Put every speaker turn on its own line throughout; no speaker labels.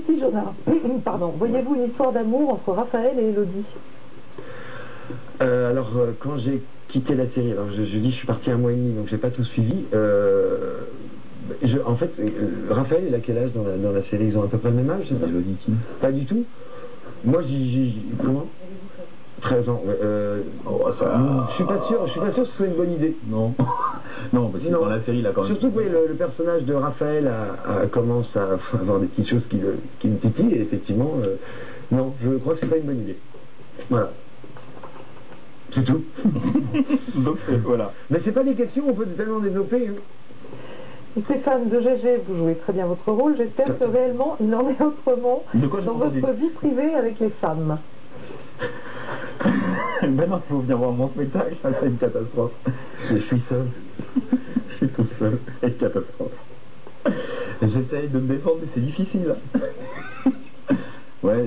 Titi Jonard, pardon, voyez-vous une histoire d'amour entre Raphaël et Élodie?
Quand j'ai quitté la série, alors je dis je suis parti 1 mois et demi, donc j'ai pas tout suivi. En fait, Raphaël, il a quel âge dans la série? Ils ont à peu près le même âge, c'est ça?
Élodie qui?
Pas du tout. Moi, comment? 13 ans. Je suis pas sûr que ce soit une bonne idée.
Non. Non, parce que dans la série, il a quand même...
Surtout que le personnage de Raphaël commence à avoir des petites choses qui me titillent, et effectivement, non, je crois que c'est pas une bonne idée. Voilà. C'est tout.
Donc, voilà.
Mais c'est pas des questions, on peut tellement développer. Hein.
Stéphane de GG, vous jouez très bien votre rôle. J'espère que réellement il en est autrement dans votre vie privée avec les femmes.
Ben non, il faut venir voir mon spectacle, c'est une catastrophe.
Je suis seul.
Je suis tout seul, c'est une catastrophe. J'essaye de me défendre, mais c'est difficile. Ouais,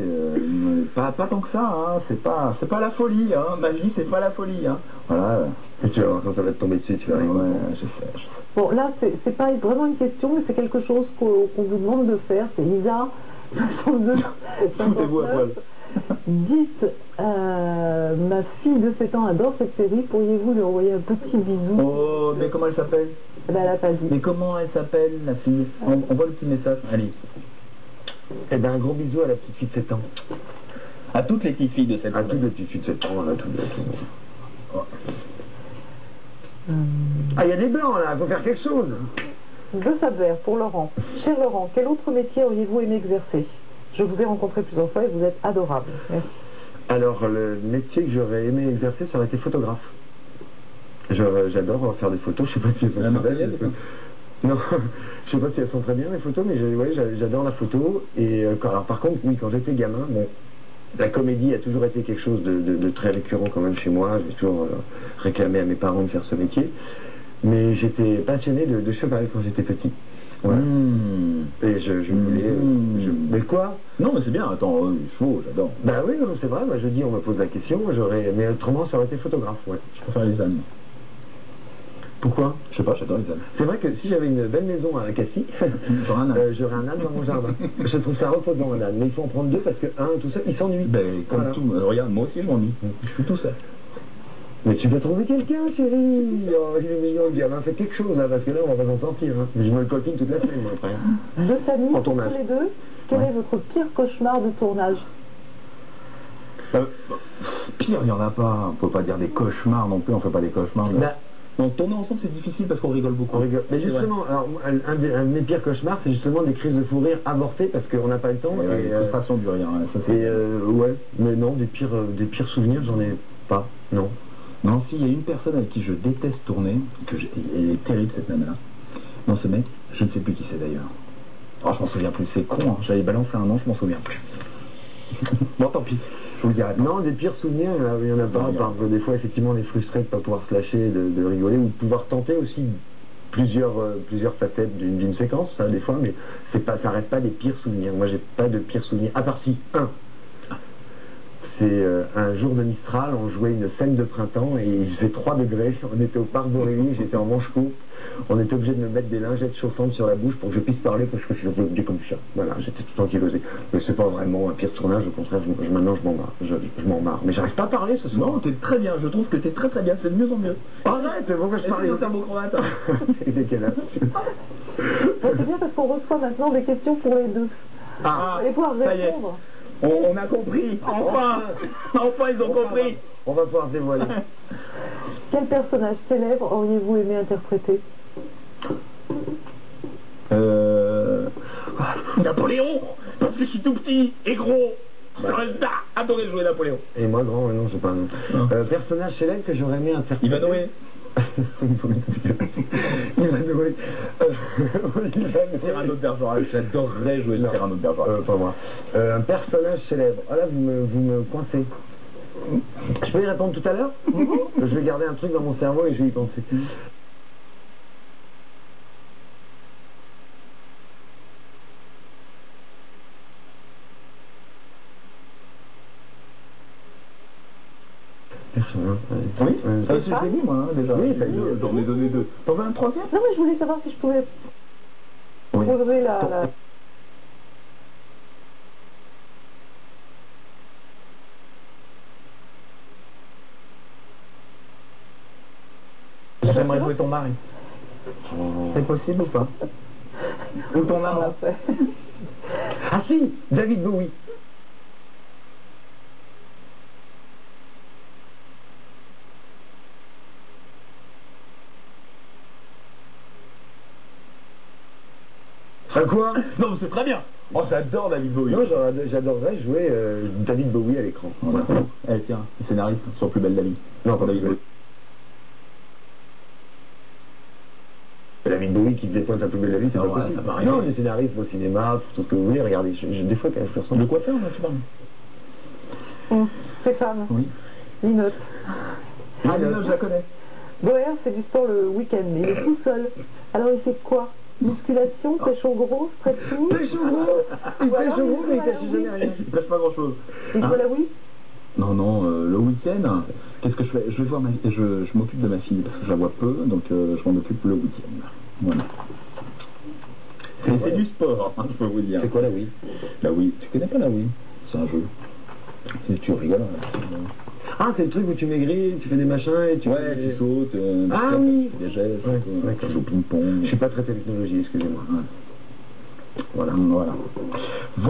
pas tant que ça, hein. C'est pas la folie, hein. Ma vie, c'est pas la folie, hein. Voilà.
Et tu vas voir, quand ça va te tomber dessus, tu vas arriver.
Ouais, je sais.
Bon, là, c'est pas vraiment une question, mais c'est quelque chose qu'on vous demande de faire. C'est Lisa, 62,
Foutez-vous à poil.
Dites, ma fille de 7 ans adore cette série, pourriez-vous lui envoyer un petit bisou?
Oh, mais comment elle s'appelle?
Ben, elle a pas dit.
Mais comment elle s'appelle, la fille? On voit le petit message, allez.
Eh ben, un gros bisou à la petite fille de 7 ans.
À toutes les petites filles de 7 ans.
À toutes les petites filles de 7 ans, à toutes les filles. Oh. Ah, il y a des blancs là, il faut faire quelque chose.
De Sabert, pour Laurent. Cher Laurent, quel autre métier auriez-vous aimé exercer? Je vous ai rencontré plusieurs fois et vous êtes adorable. Merci.
Alors, le métier que j'aurais aimé exercer, ça aurait été photographe. J'adore faire des photos, je sais pas si elles sont très belles. Non, je sais pas si elles sont très bien les photos, mais j'adore la photo. Et alors, par contre, oui, quand j'étais gamin, bon, la comédie a toujours été quelque chose de très récurrent quand même chez moi. J'ai toujours réclamé à mes parents de faire ce métier. Mais j'étais passionné de cheval quand j'étais petit. Ouais. Et je voulais... Mais quoi?
Non, mais c'est bien, attends, les chevaux, j'adore.
Bah oui, c'est vrai, moi je dis, on me pose la question, mais autrement ça aurait été photographe, ouais.
Je préfère les ânes.
Pourquoi?
Je sais pas, j'adore les ânes.
C'est vrai que si j'avais une belle maison à Cassis, j'aurais un âne dans mon jardin. Je trouve ça reposant, un âne, mais il faut en prendre 2 parce que un tout seul, il s'ennuie.
Ben, comme tout, regarde, moi aussi je m'ennuie. Je suis tout seul.
Mais tu dois trouver quelqu'un, chérie. Oh, il est mignon, le gamin, fait quelque chose là, parce que là, on va pas s'en sortir. Hein. Je me le coltine toute la semaine, moi, après.
De famille,
en tournage.
tous les deux, quel est votre pire cauchemar de tournage?
Pire, il n'y en a pas. On peut pas dire des cauchemars non plus, on fait pas des cauchemars. Non, tourner ensemble, c'est difficile parce qu'on rigole beaucoup.
Mais justement, alors, un de mes pires cauchemars, c'est justement des crises de fou rire avortées parce qu'on n'a pas le temps.
Et frustration du rire.
Ouais, mais non, des pires souvenirs, j'en ai pas, non.
Non, si, il y a une personne avec qui je déteste tourner, elle est terrible cette nana-là. Non, ce mec, je ne sais plus qui c'est d'ailleurs. Oh, je m'en souviens plus, c'est con, hein. J'avais balancé un an, je m'en souviens plus. Bon, tant pis, je vous le dirai.
Non, des pires souvenirs, il y en a pas. Des fois, effectivement, on est frustré de ne pas pouvoir se lâcher, de rigoler, ou de pouvoir tenter aussi plusieurs facettes d'une séquence, ça, des fois, mais ça reste pas des pires souvenirs. Moi, j'ai pas de pires souvenirs, à part si, c'est un jour de Mistral, on jouait une scène de printemps et il faisait 3 degrés, on était au parc d'Aurélie, j'étais en manche courte, on était obligé de me mettre des lingettes chauffantes sur la bouche pour que je puisse parler parce que je suis comme ça. Voilà, j'étais tout ankylosé. Mais c'est pas vraiment un pire tournage, au contraire, maintenant je m'en marre. Mais j'arrive pas à parler ce soir.
Non, t'es très bien, je trouve que t'es très bien, c'est de mieux en mieux.
Arrête, pourquoi je parlais?
C'est un beau croate.
C'est quel âge?
C'est bien parce qu'on reçoit maintenant des questions pour les deux. Vous allez pouvoir répondre.
On a compris, enfin ils ont compris.
On va pouvoir dévoiler.
Quel personnage célèbre auriez-vous aimé interpréter?
Napoléon, parce que je suis tout petit et gros. J'aurais adoré jouer Napoléon.
Et moi grand, non, j'ai pas un nom. Personnage célèbre que j'aurais aimé interpréter.
Ivanoé.
Ivanoé.
Cyrano de Bergerac, j'adorerais jouer Cyrano de Bergerac.
Pas moi. Un personnage célèbre. Ah là, vous me coincez. Je peux y répondre tout à l'heure? Je vais garder un truc dans mon cerveau et je vais y penser.
Oui, ça aussi je l'ai dit moi, hein, déjà.
Oui, ça y est,
j'en ai donné 2. T'en veux un 3e?
Non, mais je voulais savoir si je pouvais poser la...
J'aimerais jouer ton mari. C'est possible ou pas? Ou ton amant?
Ah si, David Bowie. À quoi?
Non, mais c'est très bien. Oh, j'adore David Bowie.
Non, j'adorerais jouer David Bowie à l'écran.
Voilà. Eh tiens, le scénariste sur Plus belle la vie.
Non, pas David Bowie. David Bowie qui dépointe un peu Plus belle la vie, c'est pas possible. Non, les scénaristes au cinéma, pour tout ce que vous voulez, regardez, des fois quand je ressemble.
De quoi faire, là, tu parles?
Stéphane.
Oui.
Linotte.
Ah, Linotte, je la connais.
Boer fait du sport le week-end, mais il est tout seul. Alors il fait quoi? Musculation, pêche au gros, stretching?
Pêche au gros! Il pêche au gros, mais il pêche jamais rien.
Il pêche pas grand-chose.
Il joue à la Wii?
Non, non, le week-end, qu'est-ce que je fais? Je vais voir je m'occupe de ma fille, parce que je la vois peu, donc je m'en occupe le week-end. Voilà. C'est du sport, hein, je peux vous dire.
C'est quoi la Wii?
La Wii, tu connais pas la Wii? C'est un jeu. Tu rigoles, hein.
Ah, c'est le truc où tu maigris, tu fais des machins et tu...
Ouais, tu sautes,
ah oui,
tu fais des gestes,
tu joues
au ping-pong.
Je suis pas très technologie, excusez-moi.
Ouais. Voilà.
Je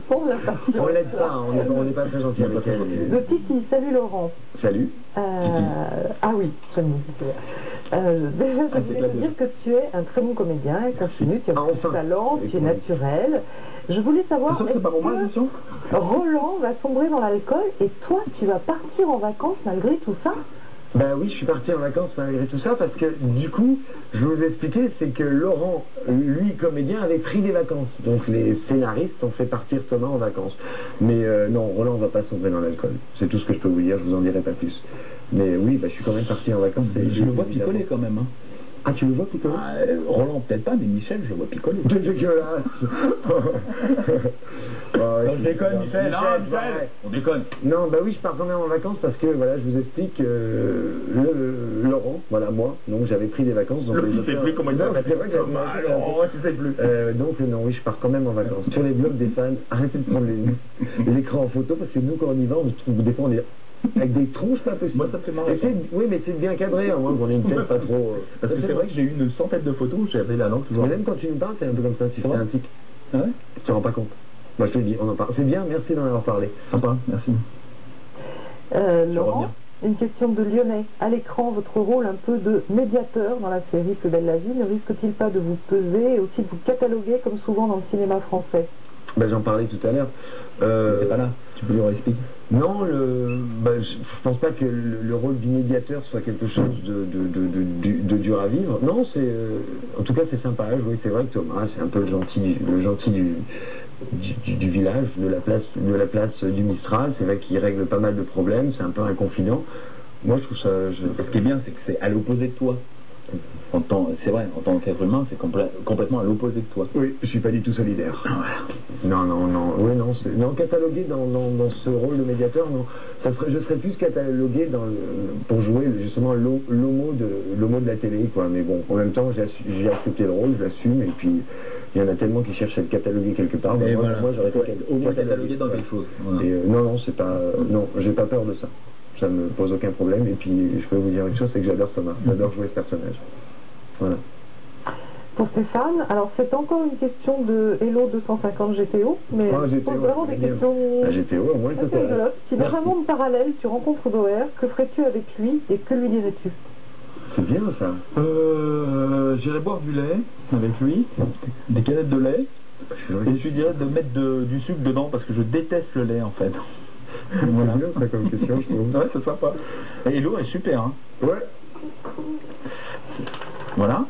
prends la passion.
On l'aide pas, on n'est pas très gentil avec elle.
Le Titi, salut Laurent.
Salut.
Ah oui, j'aime bien. Déjà, je voulais te dire que tu es un très bon comédien, continue, tu as beaucoup de talent, tu es naturel. Je voulais savoir, est-ce que Roland va sombrer dans l'alcool et toi, tu vas partir en vacances malgré tout ça?
Ben oui, je suis parti en vacances malgré tout ça parce que du coup, je vais vous expliquer, c'est que Laurent, lui, comédien, avait pris des vacances. Donc les scénaristes ont fait partir Thomas en vacances. Mais non, Roland va pas sombrer dans l'alcool. C'est tout ce que je peux vous dire, je vous en dirai pas plus. Mais oui, je suis quand même parti en vacances.
Je le vois picoler quand même. Hein.
Ah, tu le vois picoler?
Roland peut-être pas, mais Michel, je le vois picoler.
C'est dégueulasse.
Non, je déconne, Michel. On déconne.
Non, bah oui, je pars quand même en vacances parce que, voilà, je vous explique, Laurent, voilà, moi, donc j'avais pris des vacances. Donc
je sais plus comment il s'appelle.
C'est vrai que je sais plus. Donc, non, oui, je pars quand même en vacances. Sur les blogs des fans, arrêtez de prendre l'écran en photo parce que nous, quand on y va, on se trouve des fois, on est avec des tronches pas possible.
Moi, ça me fait marrer.
Oui, mais c'est bien cadré, à moins qu'on ait une tête pas trop...
Parce que c'est vrai que j'ai eu une centaine de photos où j'avais la langue toujours.
Mais même quand tu nous parles, c'est un peu comme ça, tu fais un tic.
Ah ouais?
Tu te rends pas compte. Moi, je te le dis, on en parle. C'est bien, merci d'en avoir parlé.
Sympa, merci.
Laurent, une question de Lyonnais. À l'écran, votre rôle un peu de médiateur dans la série Plus belle la vie ne risque-t-il pas de vous peser et aussi de vous cataloguer comme souvent dans le cinéma français?
Ben, j'en parlais tout à l'heure.
T'es pas là, tu peux lui expliquer.
Non, je pense pas que le rôle du médiateur soit quelque chose de dur à vivre. Non, en tout cas c'est sympa à jouer. C'est vrai que Thomas, c'est un peu le gentil du village, de la place du Mistral. C'est vrai qu'il règle pas mal de problèmes. C'est un peu un confident. Moi, je trouve ça.
Ce qui est bien, c'est que c'est à l'opposé de toi. C'est vrai, en tant qu'être humain, c'est complètement à l'opposé de toi.
Oui, je suis pas du tout solidaire. Voilà. Non, catalogué dans ce rôle de médiateur, non. Je serais plus catalogué pour jouer justement l'homo de la télé, quoi. Mais bon, en même temps, j'ai accepté le rôle, je l'assume, et puis il y en a tellement qui cherchent à être catalogués quelque part.
Et
moi, j'aurais été
au moins catalogué dans quelque chose. Voilà.
Et, non, c'est pas. Non, j'ai pas peur de ça. Ça me pose aucun problème. Et puis, je peux vous dire une chose, c'est que j'adore Thomas. J'adore jouer ce personnage. Voilà.
Pour Stéphane, alors c'est encore une question de Hello 250 GTO, mais je pose vraiment des questions
GTO, au moins
assez rigolotes. Si dans un monde parallèle tu rencontres Boer, que ferais-tu avec lui et que lui dirais-tu?
C'est bien ça.
J'irais boire du lait avec lui, des canettes de lait, et je lui dirais de mettre du sucre dedans parce que je déteste le lait en fait.
Voilà, bien ça comme question, je trouve.
Ouais, c'est sympa. Et l'eau est super, hein.
Ouais.
Voilà.